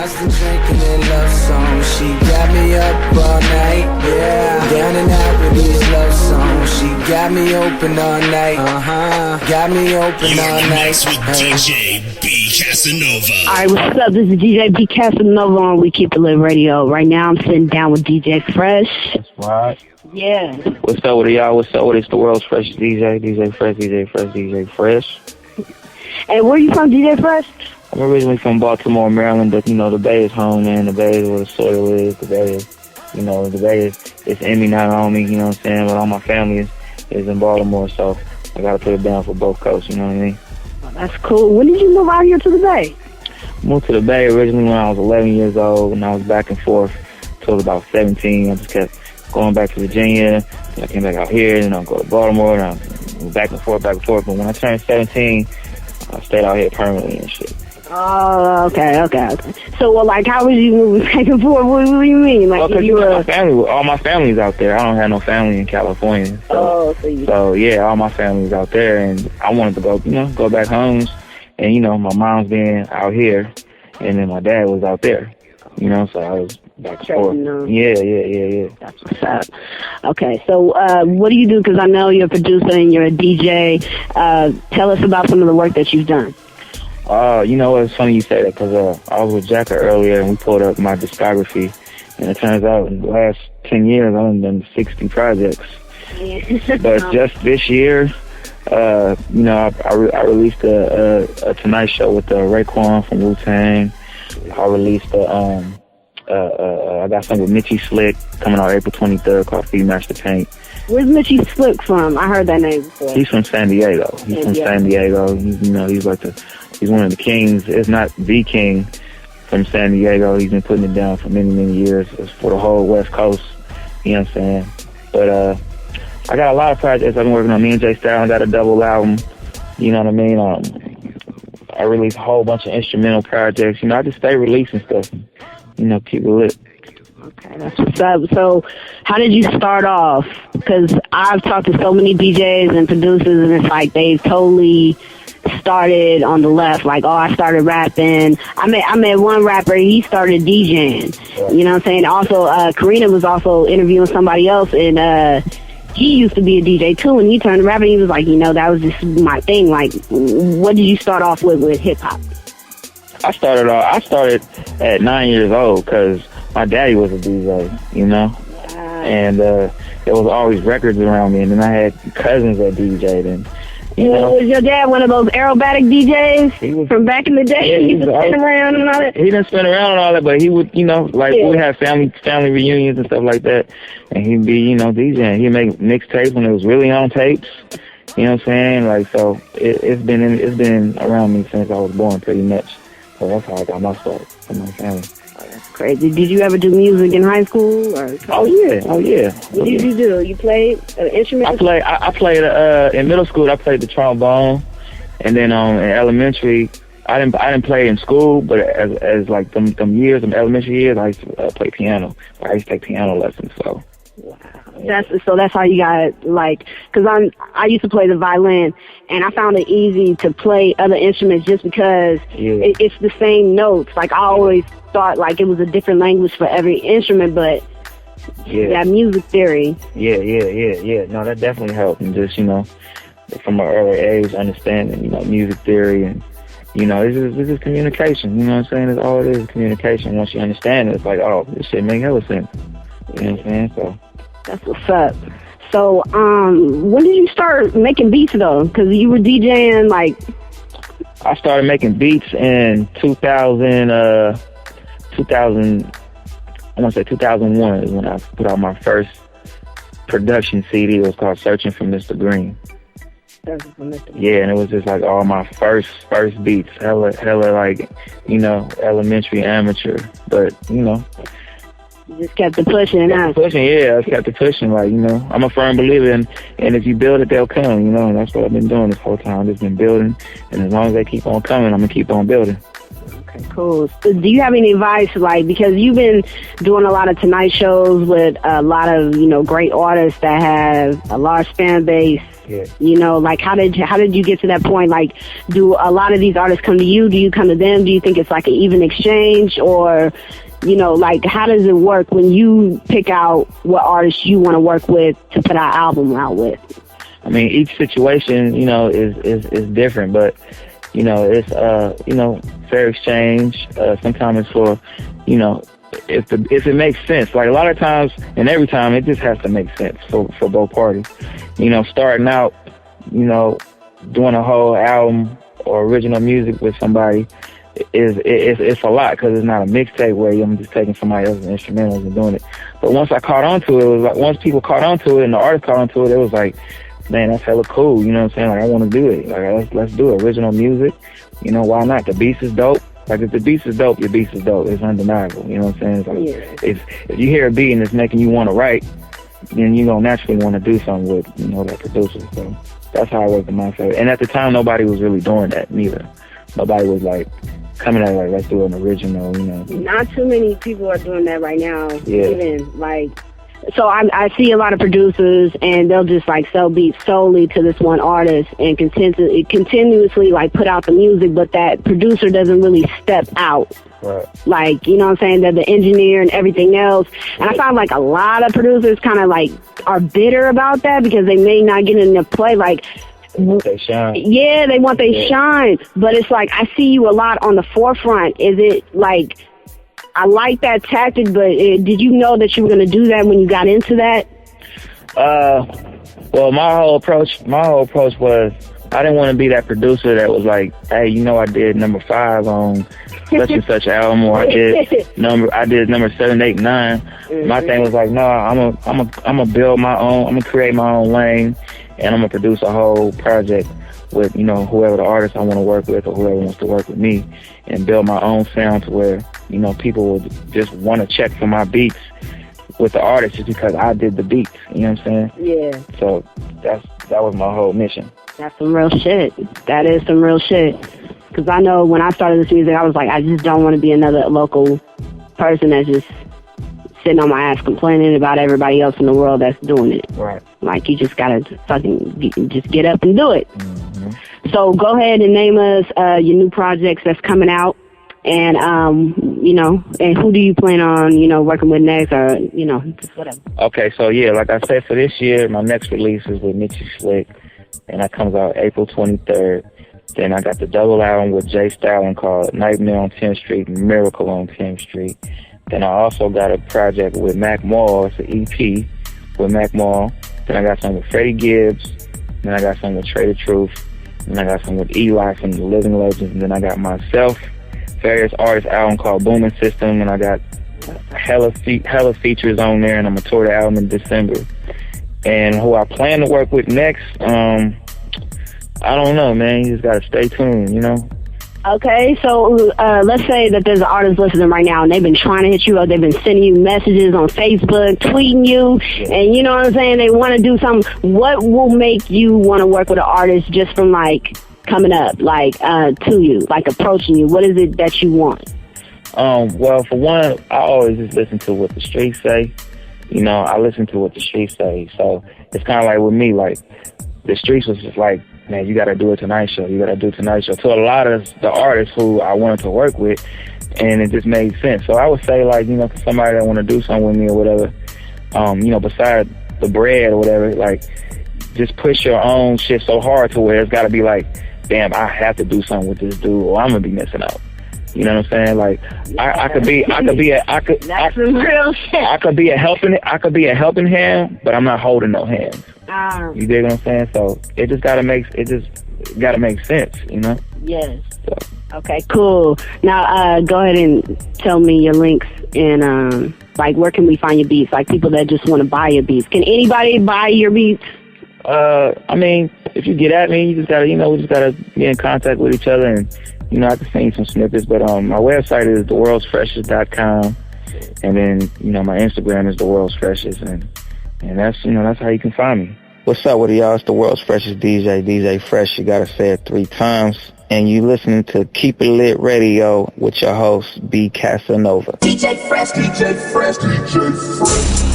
constant drinking and love songs. She got me up all night, yeah. Down and out with these love songs. She got me open all night, got me open all night. You're with DJ BCasanova. Alright, what's up? This is DJ BCasanova on We Keep It Lit Radio. Right now I'm sitting down with DJ Fresh. That's right. Yeah. What's up with y'all? What's up with it's the World's Freshest DJ Fresh, DJ Fresh, DJ Fresh. Hey, where you from, DJ Fresh? I'm originally from Baltimore, Maryland, but you know the Bay is home, man. The Bay is where the soil is. The Bay is, you know, the Bay is it's in me, not on me. You know what I'm saying? But all my family is in Baltimore, so I gotta put it down for both coasts. You know what I mean? Oh, that's cool. When did you move out here to the Bay? Moved to the Bay originally when I was 11 years old, and I was back and forth until about 17. I just kept going back to Virginia. I came back out here, and I'll go to Baltimore, and I went back and forth. But when I turned 17, I stayed out here permanently and shit. Oh, okay. So, well, like, how was you moving back and forth? What do you mean? Like, well, you were... all my family's out there. I don't have no family in California. So yeah, all my family's out there, and I wanted to go back home. And, my mom's being out here, and then my dad was out there, so I was back and forth. Yeah. That's what's up. Okay, so what do you do? Because I know you're a producer and you're a DJ. Tell us about some of the work that you've done. It's funny you say that because I was with Jacka earlier and we pulled up my discography, and it turns out in the last 10 years I've done 60 projects. But just this year, I released a Tonight Show with Raekwon from Wu-Tang. I released I got something with Mitchie Slick coming out April 23rd called Feed Master Paint. Where's Mitchie Slick from? I heard that name before. He's from San Diego. San Diego. He's one of the kings. It's not the king from San Diego. He's been putting it down for many, many years. It's for the whole West Coast. You know what I'm saying? But I got a lot of projects I've been working on. Me and Jay Stalin got a double album. You know what I mean? I released a whole bunch of instrumental projects. I just stay releasing stuff. Keep it lit. Okay, that's what's up. So, how did you start off? Because I've talked to so many DJs and producers, and it's like they've totally started on the left. Like, I started rapping. I met one rapper. He started DJing. You know what I'm saying? Also, Karina was also interviewing somebody else, and he used to be a DJ too. And he turned to rapping. He was like, that was just my thing. Like, what did you start off with hip hop? I started at 9 years old because my daddy was a DJ, and there was always records around me, and then I had cousins that DJ'd, and was your dad one of those aerobatic DJs from back in the day? Yeah, he would spin around and all that? He didn't spin around and all that, but he would, we had family reunions and stuff like that, and he'd be, DJing. He'd make mixtapes when it was really on tapes. You know what I'm saying? Like, so it's been around me since I was born, pretty much. So that's how I got my start from my family. That's crazy. Did you ever do music in high school? Or? Oh yeah. What did you do? You played an instrument? I played in middle school. I played the trombone, and then in elementary, I didn't play in school, but as like them elementary years, I used to play piano. I used to take piano lessons. So. Wow. That's how you got like, because I used to play the violin, and I found it easy to play other instruments just because it's the same notes. Like, I always thought like it was a different language for every instrument, but that music theory. Yeah. No, that definitely helped, and just from an early age, understanding music theory, and it's just communication. You know what I'm saying? It's all it is, communication. Once you understand it, it's like, oh, this shit make hella sense. You know what I'm saying? So. That's what's up. So, when did you start making beats, though? Because you were DJing, like... I started making beats in 2001 is when I put out my first production CD. It was called Searching for Mr. Green. Yeah, and it was just like all my first beats. Hella like, elementary amateur. But, You just kept it pushing, I just kept it pushing. Like, I'm a firm believer in, and if you build it, they'll come, and that's what I've been doing this whole time. I've just been building, and as long as they keep on coming, I'm going to keep on building. Okay, cool. So do you have any advice, like, because you've been doing a lot of Tonight shows with a lot of, great artists that have a large fan base, Yeah. You know, like how did you get to that point? Like, do a lot of these artists come to you? Do you come to them? Do you think it's like an even exchange, or, you know, like how does it work when you pick out what artists you want to work with to put our album out with? I mean, each situation, you know, is different, but you know, it's you know, fair exchange. Sometimes it's for, you know, if it makes sense. Like a lot of times, and every time, it just has to make sense for both parties. You know, starting out, you know, doing a whole album or original music with somebody it's a lot, because it's not a mixtape where I'm just taking somebody else's instrumentals and doing it. But once I caught on to it, it was like, once people caught on to it and the artist caught on to it, it was like, man, that's hella cool. You know what I'm saying? Like, I want to do it. Like, let's do it. Original music. You know, why not? The beats is dope. Like, if the beats is dope, your beats is dope. It's undeniable. You know what I'm saying? It's like, if you hear a beat and it's making you want to write, then you're going to naturally want to do something with, you know, that producer. So that's how I worked the mindset. And at the time, nobody was really doing that neither. Nobody was, like, coming at it like, let's do an original, you know. Not too many people are doing that right now. Yeah. Even, like... So I see a lot of producers, and they'll just like sell beats solely to this one artist and continuously like put out the music, but that producer doesn't really step out. Right. Like, you know what I'm saying, that the engineer and everything else. And I find like a lot of producers kind of like are bitter about that because they may not get enough play. Like, they shine. Yeah, they want they shine. But it's like, I see you a lot on the forefront. Is it like... I like that tactic, but did you know that you were going to do that when you got into that? Well, my whole approach was, I didn't want to be that producer that was like, hey, you know, I did number 5 on such and such album, or I did number 7, 8, 9. Mm-hmm. My thing was like, no, I'm gonna build my own, I'm gonna create my own lane, and I'm gonna produce a whole project with, you know, whoever the artist I want to work with or whoever wants to work with me, and build my own sound to where, you know, people will just want to check for my beats with the artist just because I did the beats. You know what I'm saying? Yeah. So that was my whole mission. That's some real shit. That is some real shit. Because I know when I started this music, I was like, I just don't want to be another local person that's just sitting on my ass complaining about everybody else in the world that's doing it. Right. Like, you just gotta fucking just get up and do it. Mm-hmm. So go ahead and name us your new projects that's coming out, and you know, and who do you plan on, you know, working with next, or, you know, just whatever. Okay, so yeah, like I said, for this year, my next release is with Mitchie Slick, and that comes out April 23rd. Then I got the double album with Jay Stalin called Nightmare on 10th Street, Miracle on 10th Street. Then I also got a project with Mac Mall. It's an EP with Mac Mall. Then I got some with Freddie Gibbs. Then I got some with Trader Truth. Then I got some with Eli from the Living Legends. And then I got myself, various artists album called Booming System. And I got hella features on there. And I'm going to tour the album in December. And who I plan to work with next, I don't know, man. You just got to stay tuned, you know? Okay, so let's say that there's an artist listening right now, and they've been trying to hit you up. They've been sending you messages on Facebook, tweeting you, and you know what I'm saying? They want to do something. What will make you want to work with an artist just from, like, coming up, like, to you, like, approaching you? What is it that you want? Well, for one, I always just listen to what the streets say. You know, I listen to what the streets say. So it's kind of like with me, like, the streets was just like, man, you got to do a Tonight Show. You got to do a Tonight Show to a lot of the artists who I wanted to work with, and it just made sense. So I would say, like, you know, for somebody that want to do something with me or whatever, you know, besides the bread or whatever, like, just push your own shit so hard to where it's got to be like, damn, I have to do something with this dude or I'm going to be missing out. You know what I'm saying? Like, I could be That's some real shit. I could be a helping hand, but I'm not holding no hands. You dig what I'm saying? So it just gotta make sense, you know? Yes. So. Okay, cool. Now go ahead and tell me your links, and like, where can we find your beats? Like, people that just want to buy your beats. Can anybody buy your beats? I mean, if you get at me, you just gotta, you know, we just gotta get in contact with each other, and, you know, I can send you some snippets. But my website is theworldsfreshest.com, and then, you know, my Instagram is theworldsfreshest, and that's, you know, that's how you can find me. What's up with y'all? It's the world's freshest DJ, DJ Fresh. You gotta say it 3 times. And you listening to Keep It Lit Radio with your host, BCasanova. DJ Fresh, DJ Fresh, DJ Fresh.